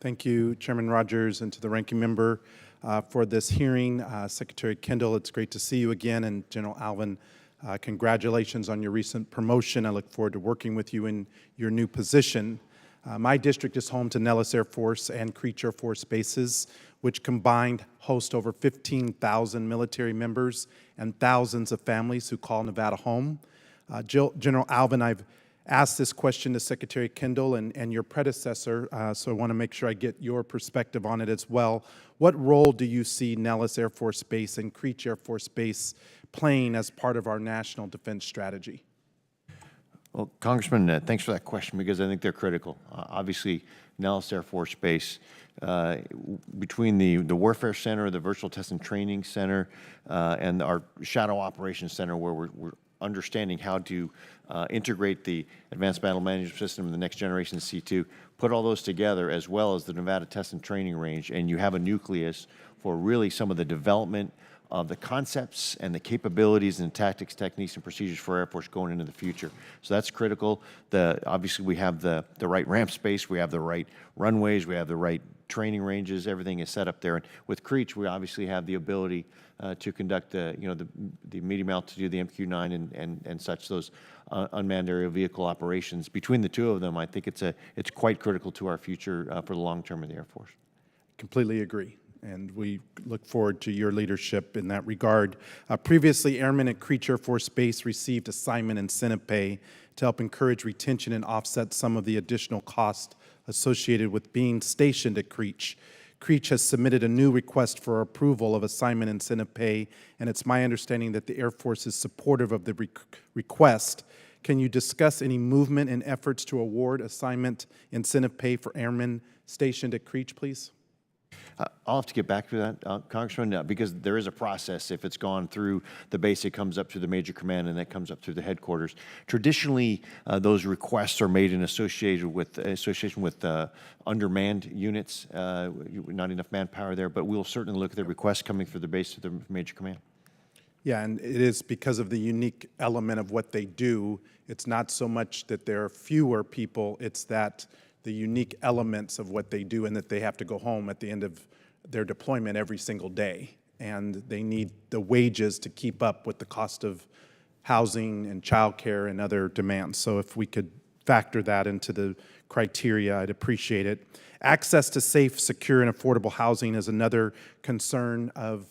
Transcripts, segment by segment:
Thank you, Chairman Rogers, and to the ranking member for this hearing. Secretary Kendall, it's great to see you again, and General Alvin, congratulations on your recent promotion. I look forward to working with you in your new position. My district is home to Nellis Air Force and Creech Air Force bases, which combined host over 15,000 military members and thousands of families who call Nevada home. General Alvin, I've asked this question to Secretary Kendall and your predecessor, so I want to make sure I get your perspective on it as well. What role do you see Nellis Air Force Base and Creech Air Force Base playing as part of our national defense strategy? Well, Congressman, thanks for that question, because I think they're critical. Obviously, Nellis Air Force Base, between the Warfare Center, the Virtual Test and Training Center, and our Shadow Operations Center, where we're understanding how to integrate the Advanced Battle Management System and the Next Generation C2, put all those together, as well as the Nevada Test and Training Range, and you have a nucleus for really some of the development of the concepts and the capabilities and tactics, techniques, and procedures for Air Force going into the future. So that's critical. Obviously, we have the right ramp space, we have the right runways, we have the right training ranges, everything is set up there. And with Creech, we obviously have the ability to conduct the medium altitude, the MQ-9 and such, those unmanned aerial vehicle operations. Between the two of them, I think it's quite critical to our future for the long term of the Air Force. Completely agree. And we look forward to your leadership in that regard. Previously, airmen at Creech Air Force Base received assignment incentive pay to help encourage retention and offset some of the additional cost associated with being stationed at Creech. Creech has submitted a new request for approval of assignment incentive pay, and it's my understanding that the Air Force is supportive of the request. Can you discuss any movement and efforts to award assignment incentive pay for airmen stationed at Creech, please? I'll have to get back to that, Congressman, because there is a process. If it's gone through the base, it comes up to the Major Command, and that comes up through the headquarters. Traditionally, those requests are made in association with undermanned units, not enough manpower there, but we'll certainly look at the requests coming through the base to the Major Command. Yeah, and it is because of the unique element of what they do. It's not so much that there are fewer people, it's that the unique elements of what they do and that they have to go home at the end of their deployment every single day. And they need the wages to keep up with the cost of housing and childcare and other demands. So if we could factor that into the criteria, I'd appreciate it. Access to safe, secure, and affordable housing is another concern of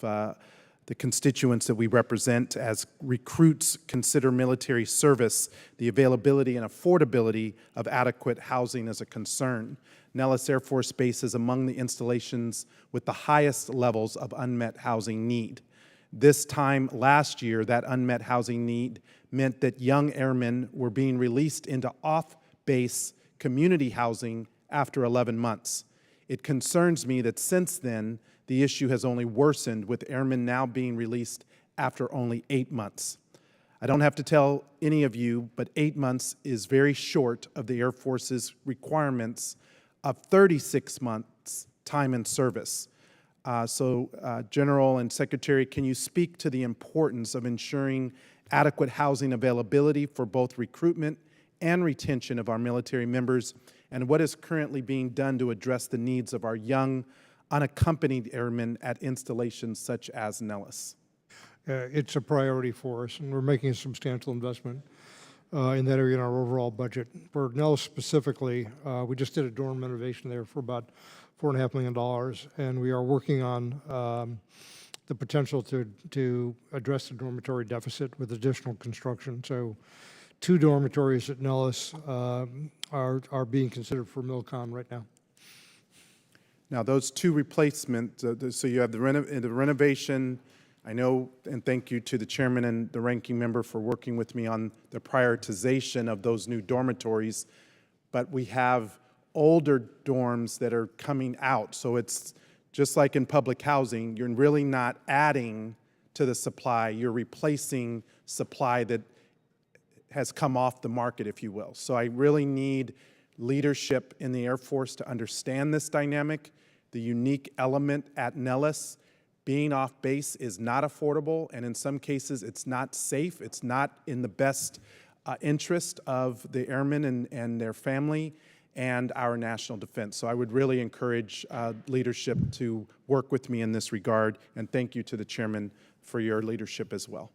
the constituents that we represent. As recruits consider military service, the availability and affordability of adequate housing is a concern. Nellis Air Force Base is among the installations with the highest levels of unmet housing need. This time last year, that unmet housing need meant that young airmen were being released into off-base community housing after 11 months. It concerns me that since then, the issue has only worsened, with airmen now being released after only 8 months. I don't have to tell any of you, but 8 months is very short of the Air Force's requirements of 36 months time in service. General and Secretary, can you speak to the importance of ensuring adequate housing availability for both recruitment and retention of our military members, and what is currently being done to address the needs of our young, unaccompanied airmen at installations such as Nellis? It's a priority for us, and we're making a substantial investment in that area in our overall budget. For Nellis specifically, we just did a dorm renovation there for about $4.5 million, and we are working on the potential to address the dormitory deficit with additional construction. So 2 dormitories at Nellis are being considered for MILCON right now. Now, those 2 replacements, so you have the renovation. I know, and thank you to the chairman and the ranking member for working with me on the prioritization of those new dormitories, but we have older dorms that are coming out. So it's just like in public housing, you're really not adding to the supply, you're replacing supply that has come off the market, if you will. So I really need leadership in the Air Force to understand this dynamic. The unique element at Nellis, being off base, is not affordable, and in some cases it's not safe. It's not in the best interest of the airmen and their family. and our national defense. So I would really encourage leadership to work with me in this regard, and thank you to the chairman for your leadership as well.